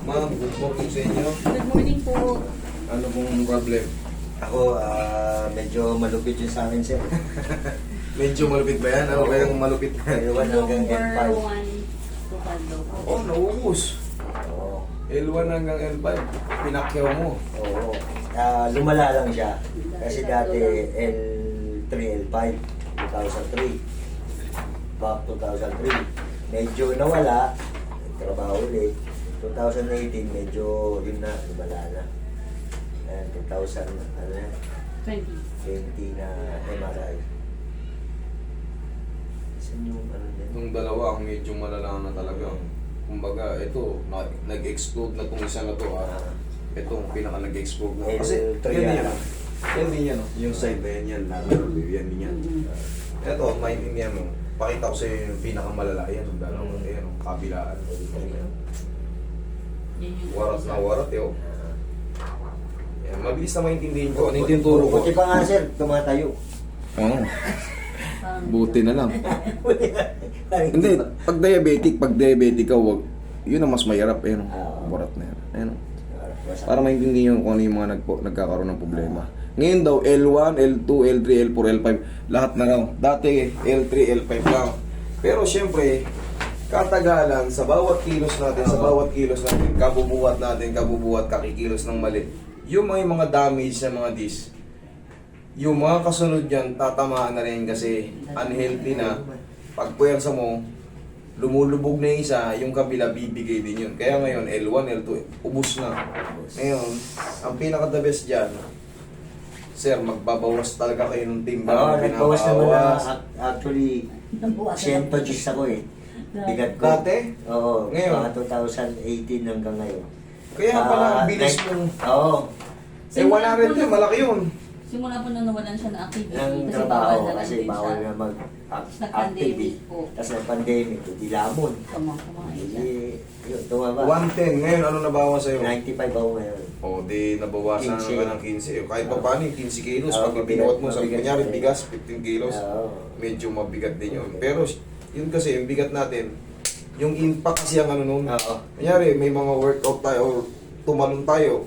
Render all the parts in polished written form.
Ma'am, good morning sa inyo. Good morning po. Ano pong problem? Ako, medyo malupit yung sa akin, sir. Medyo malupit ba yan? Ano ba yung malupit na? L1 hanggang Number L5. 1 tukad daw po. Oh, nauubos. Oo. L1 hanggang L5. Pinakyaw mo. Oo. Lumala lang siya. Kasi dati L3, L5, 2003. Back 2003. Medyo nawala. Trabaho ulit. 2018, medyo yun na, lumala na. And 2000, ano yan? 20. 20 na MRI. Saan yung ano yan? Itong dalawa, ang medyo malala na talaga. Kumbaga, ito, nag-explode na itong isa na to. Ito, ang pinaka nag-explode na. Kasi, L3 yan din yan. yan. Yan din yan, oh. Yung side na yan, yan. Lateral view, yan din yan. Ito, may yan, oh. Pakita ko sa iyo yung pinakamalala. Yan, yung dalawa. Yan, oh. Kabilaan. Yan yung Warat na warat, eh, oh. Yan, mabilis na maintindihin ko. Ano yung turo ko? Buti pa nga, sir, tumatayo. Oo. Parang- Buti na lang. Buti na. Hindi, pag diabetic ka, wag, yun ang mas mahirap, eh, no? Oo. Warat na yan. Ayun, no? Para maintindihan nyo kung ano yung mga nagkakaroon ng problema. Ngayon daw, L1, L2, L3, L4, L5, lahat na lang. Dati, L3, L5 lang. Pero syempre, katagalan, sa bawat kilos natin, kabubuhat, kakikilos ng mali, yung mga damage sa mga disc, yung mga kasunod yan, tatamaan na rin kasi unhealthy na. Pag puwersa mo, lumulubog na yung isa, yung kabila bibigay din yun. Kaya ngayon, L1, L2, ubus na. Ngayon, ang pinaka-the best dyan, sir, magbabawas talaga kayo ng timba. Oo, nagbawas naman na. Pinabawas. Actually, Nabuwasan. 110 ako eh. Bigat ko. Dati? Oo, Ngayon? mga 2018 hanggang ngayon. Kaya pala, ang bilis like- mong... Oo. Eh, 100 yun, malaki yun. Simula po nung nawalan siya ng activity. Ng Kasi trabaho, bawal na lang kasi din bawal siya. na Tapos mag-activity. nag-pandemic po. Tapos nag-pandemic, di lamon. Kumain siya. Hindi, yun, tumaba. 110, ngayon, ano nabawas sa'yo? 95 ako ngayon. O, di nabawasan 15. ka ng 15. Kahit pa paano yung 15 kilos, Oo, pag mabigat, binuhat mo, sa mabigat. kunyari, bigas, 15 kilos, Oo. medyo mabigat din yun. Pero, yun kasi, yung bigat natin, yung impact kasi ang ano nun. Oo. Kunyari, may mga workout tayo, or tumalon tayo,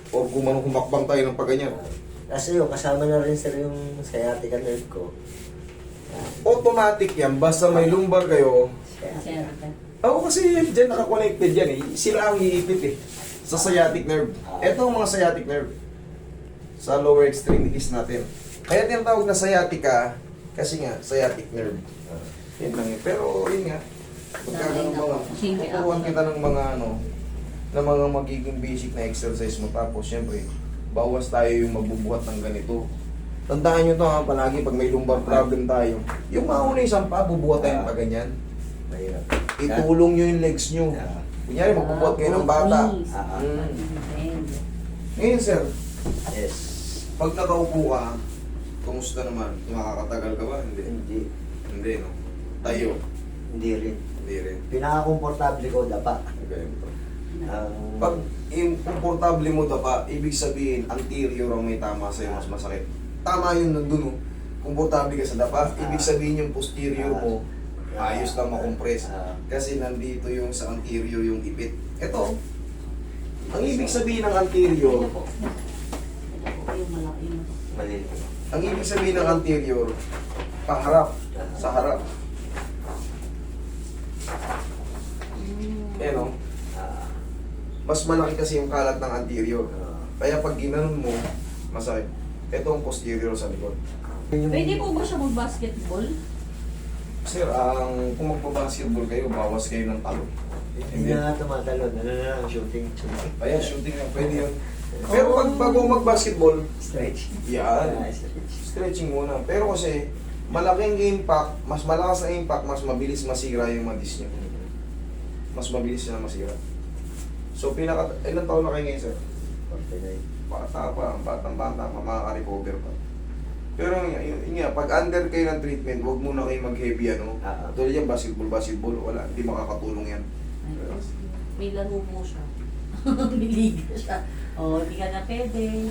o humakbang tayo ng paganyan. Kasi yun, kasama na rin sir yung sciatica nerve ko. Automatic yan, basta may lumbar kayo. Sir, Ako kasi dyan nakakonected yan eh. Sila ang iipit eh. Sa sciatic nerve. Ito ang mga sciatic nerve. Sa lower extremities natin. Kaya tinatawag na sciatica kasi nga, sciatic nerve. Yan lang eh. Pero yun nga, magkakaroon mga, tuturuan kita ng mga ano, ng mga magiging basic na exercise mo. Tapos syempre, bawas tayo yung magbubuhat ng ganito. Tandaan nyo to ha, palagi pag may lumbar problem tayo. Yung mauna yung sampa, bubuhat tayo pa ganyan. Mahirap. Itulong nyo yung legs nyo. Kunyari, magbubuhat kayo ng bata. Ngayon sir, Yes. pag nakaupo ka, kumusta naman? Makakatagal ka ba? Hindi. Hindi. Hindi, no? Tayo. Hindi rin. Hindi rin. Pinaka-komportable ko, dapa. Ganito. Ang Pag yung komportable mo dapa, ibig sabihin, anterior ang may tama sa'yo, mas masakit. Tama yun nandun, oh. Komportable ka sa dapa, ibig sabihin yung posterior mo, ayos lang makompress. Kasi nandito yung sa anterior yung ipit. Ito, ang ibig sabihin ng anterior, Ito po. Ito po yung malaki. mali. ang ibig sabihin ng anterior, paharap, sa harap. Eh, no? Mas malaki kasi yung kalat ng anterior. Kaya pag ginanon mo, masakit. Ito ang posterior sa likod. Pwede po ba siya mag-basketball? Sir, kung magpa-basketball kayo, bawas kayo ng talo. Hindi na tumatalon. Ano na lang, shooting. Kaya shooting lang, pwede yun. Pero pag bago mag-basketball, Stretch. yan. Stretch. Stretching muna. Pero kasi, malaking impact, mas malakas na impact, mas mabilis masira yung madis nyo. Mas mabilis na masira. So, ilang taon na kayo ngayon, sir? 49. Bata pa, batang-bata pa, makaka-recover pa. Pero yun nga, pag under kayo ng treatment, huwag muna kayo mag-heavy ano. Tulad yan, basketball, wala, hindi makakatulong yan. May laro po siya. May liga siya. Oh, hindi ka na pwede.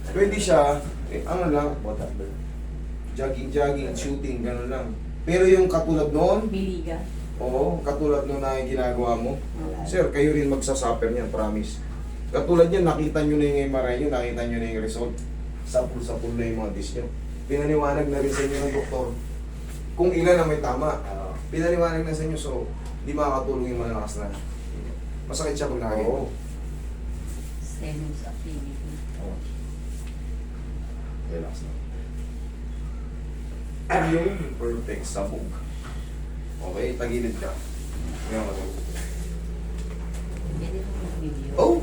Pwede siya, ano lang, Waterball. jogging, shooting, gano'n lang. Pero yung katulad noon, May liga. Oo, katulad nung na ginagawa mo. Wala. Sir, kayo rin magsasuffer niyan, promise. Katulad yan, nakita nyo na yung MRI nyo, nakita nyo na yung result. Sapul-sapul na yung mga disc nyo. Pinaliwanag na rin sa inyo ng doktor kung ilan ang may tama. Oo. Pinaliwanag na sa inyo, so di makakatulong yung malalakas na. Masakit siya pag nakakita. Oo. Strenuous activity. Oo. Relax na. Ayun, perfect sabog. Okay, tagilid ka. Ngayon ka. Pwede mo mag-video. Oh!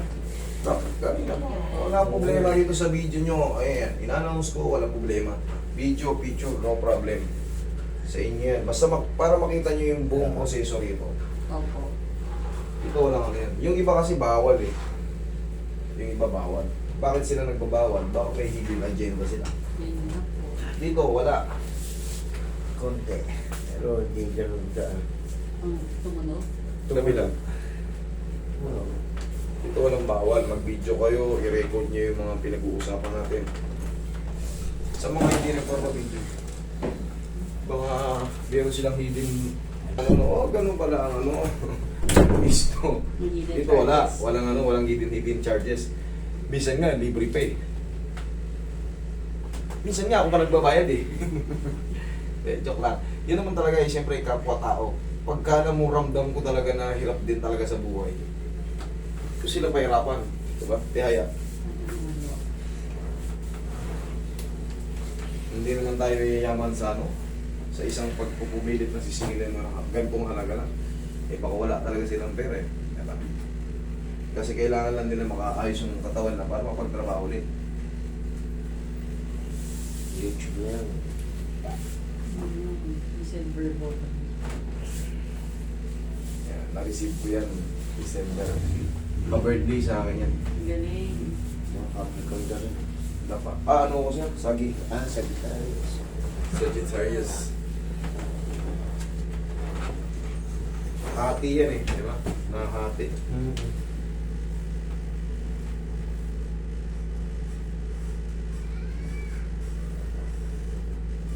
Kanina po. Wala problema dito sa video nyo. Ayan, in-announce ko, wala problema. Video, picture, no problem. Sa inyo yan. Basta para makita nyo yung buong proseso rito. Opo. Ito lang ano yan. Yung iba kasi bawal eh. Yung iba bawal. Bakit sila nagbabawal? Baka may hidden agenda sila. Yun na po. Dito, wala. Konti. Pero hindi ganun daan. Tumunog? Kabilang. Oo. Ito walang bawal. Mag-video kayo, i-record nyo yung mga pinag-uusapan natin. Sa mga hindi nagpapabideo, baka meron silang hidden ganun pala ang ano. Isto. Hidden Dito wala. charges. Walang hidden charges. Minsan nga, libre pay. Minsan nga, ako pa nagbabayad eh. Joke lang. Yun naman talaga eh, siyempre kapwa-tao. Pagka namuramdam ko talaga na hirap din talaga sa buhay. Kung sila pahirapan, diba? Tihaya. Hindi naman tayo yayaman sa ano, sa isang pagpupumilit na sisingilin na gantong halaga lang. Eh baka wala talaga silang pera eh. Diba? Kasi kailangan lang nila makaayos yung katawan na para mapagtrabaho ulit. YouTube na yan. December po. Yan, na-receive ko yan December. Pa-birthday sa akin yan. Galing. Mga Capricorn ka rin. Dapat. Ano ko siya? Sagi. Sagittarius. Sagittarius. Hati yan eh, di ba? Nakahati.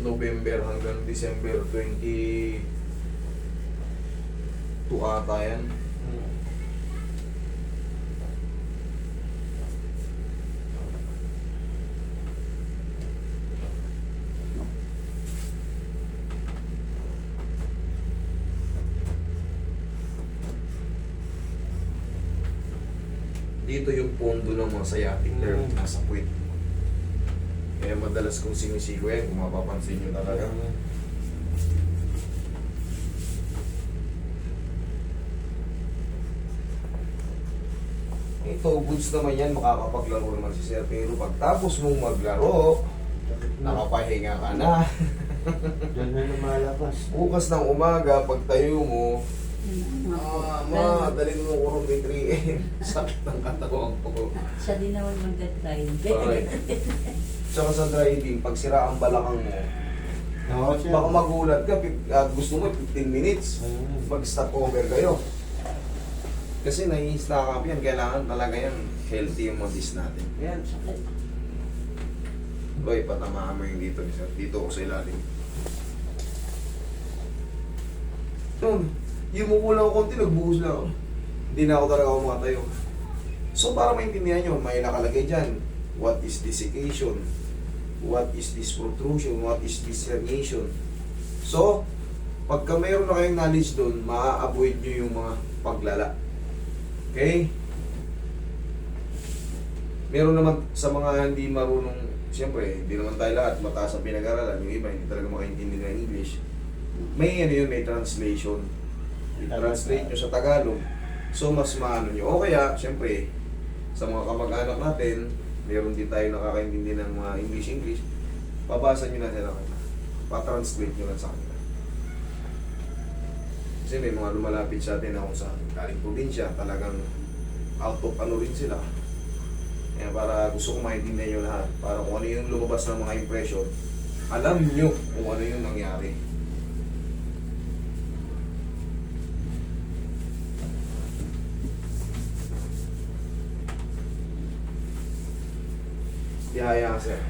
November hanggang December 22 ata yan. Dito yung pondo ng mga sciatic nerve nasa puwit. Kaya madalas kong sinisigo yan, kung mapapansin nyo talaga. Ito, goods naman yan, makakapaglaro naman si Sir. Pero pagtapos mong maglaro, nakapahinga ka na. Diyan na lumalabas. Bukas ng umaga, pag tayo mo, dalhin mo ko rin 3 AM. Sakit ng katawan ko. Siya din naman magdadrive. Okay. Tsaka sa driving, pag sira ang balakang mo, Oo, siya. baka magulat ka, gusto mo 15 minutes, mag-stop over kayo. Kasi nai-stack up yan, kailangan talaga yan, healthy yung mga disc natin. Yan. Boy, patamaan mo yung dito, dito ko sa ilalim. Yung mukulang konti, nagbuhos na ako. Hindi na ako talaga umatayo. So para maintindihan nyo, may nakalagay dyan, what is desiccation? What is this protrusion? What is this herniation? So, pagka mayroon na kayong knowledge doon, maa-avoid nyo yung mga paglala. Okay? Meron naman sa mga hindi marunong, siyempre, hindi naman tayo lahat mataas ang pinag-aralan. Yung iba, hindi talaga makaintindi ng English. May ano yun, may translation. I-translate nyo sa Tagalog. So, mas maano nyo. O kaya, siyempre, sa mga kamag-anak natin, meron din tayo nakakaintindi ng mga English. Babasa nyo na sila kanila. Pa-translate nyo lang sa kanila. Kasi may mga lumalapit sa atin na kung sa galing probinsya, talagang out of ano rin sila. Kaya para gusto ko maintindihan nyo lahat. Para kung ano yung lumabas ng mga impression, alam nyo kung ano yung nangyari. Tihaya ka, sir.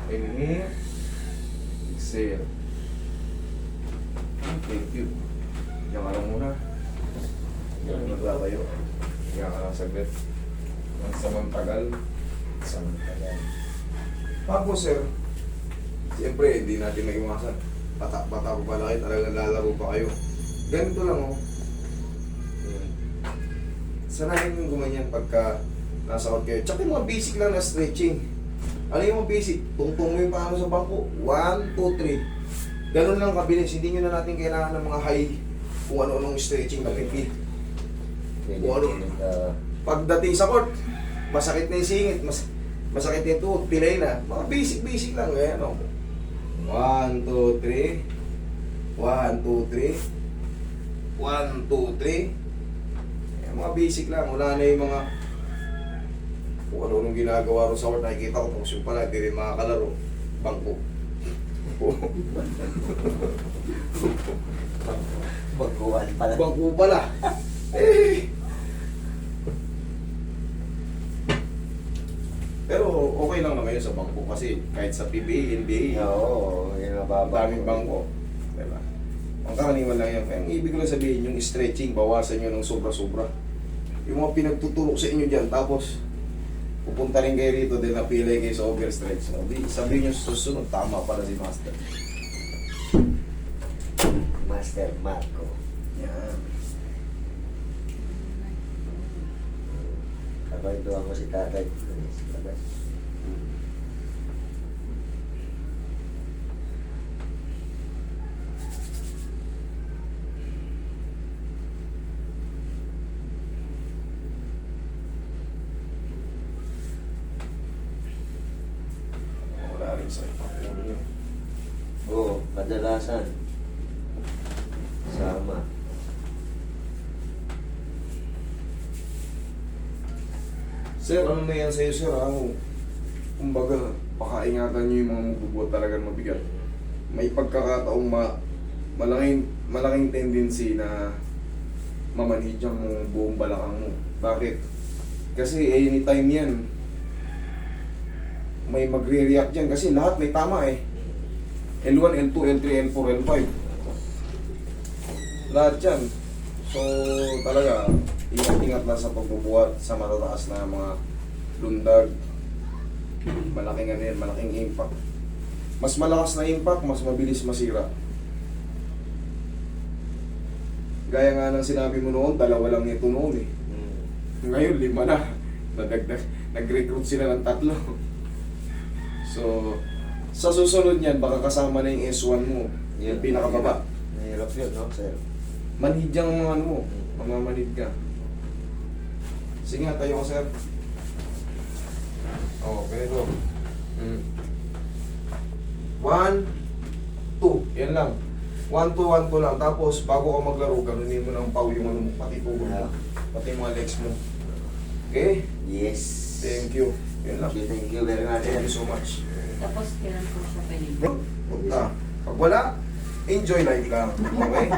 Inhale. Exhale. Thank you. Diyan ka lang muna. Diyan ka tayo. Diyan ka lang saglit. Ang samantagal. Samantagal. Tapos sir, siyempre hindi natin maiwasan. Bata-bata pa pala kayo, talagang lalaro pa kayo. Ganito lang oh. Sanayin yung gumanyan pagka nasa out kayo. Tsaka yung mga basic lang na stretching. Ano yung mga basic? Tungtong mo yung paa mo sa bangko. 1, 2, 3. Ganun lang kabilis. Hindi nyo na natin kailangan ng mga high kung ano-anong stretching na pipit. Kung ano. Pagdating sa court, masakit na yung singit, masakit yung tuhod, pilay na. Mga basic lang. Ayan o. 1, 2, 3. 1, 2, 3. 1, 2, 3. Mga basic lang, wala na yung mga kung ano nung ginagawa rin sa court, nakikita ko tapos yung pala, hindi rin makakalaro. Bangko. Bagkuhan pala. Bangko pala. Eh. Pero okay lang naman yun sa bangko kasi kahit sa PBA, NBA, Oo, yung ang mababa. daming bangko. Diba? Ang karaniwan lang yan. Ang ibig ko lang sabihin, yung stretching, bawasan nyo ng sobra-sobra. Yung mga pinagtutulok sa inyo dyan, tapos pupunta rin kayo rito din napilay kayo sa overstretch. Sabihin nyo susunod, tama pala si Master. Master Marco. Yan. Kabantuan ko si tatay. Wala rin sa ulo nyo. Oo, kadalasan. Sama. Sir, ano na yan sa'yo, sir? Kumbaga, pakaingatan nyo yung mga mabubuhat talagang mabigat. May pagkakataong malaking tendency na mamanhid yung buong balakang mo. Bakit? Kasi anytime yan, may magre-react dyan kasi lahat may tama eh. L1, L2, L3, L4, L5. Lahat yan. So, talaga, ingat-ingat lang sa pagbubuhat sa matataas na mga lundag. Malaking ano yan, malaking impact. Mas malakas na impact, mas mabilis masira. Gaya nga ng sinabi mo noon, 2 lang ito noon eh. Ngayon, 5 na. Nag-recruit sila ng 3. So, sa susunod niyan, baka kasama na yung S1 mo. Yung pinakababa. Mahirap yun, no, sir? Manhid yung mga ano mo. Mamamanhid ka. Sige nga, tayo ko, sir. Oo, ganito. 1, 2. Yan lang. 1, 2, 1, 2 lang. Tapos, bago ka maglaro, ganunin mo ng pau yung ano mo, pati tuhod mo. Pati mga legs mo. Okay? Yes. Thank you. Yan lang. Thank you very much. Thank you so much. Tapos, kailan po siya pwede? Punta. Pag wala, enjoy life lang. Okay?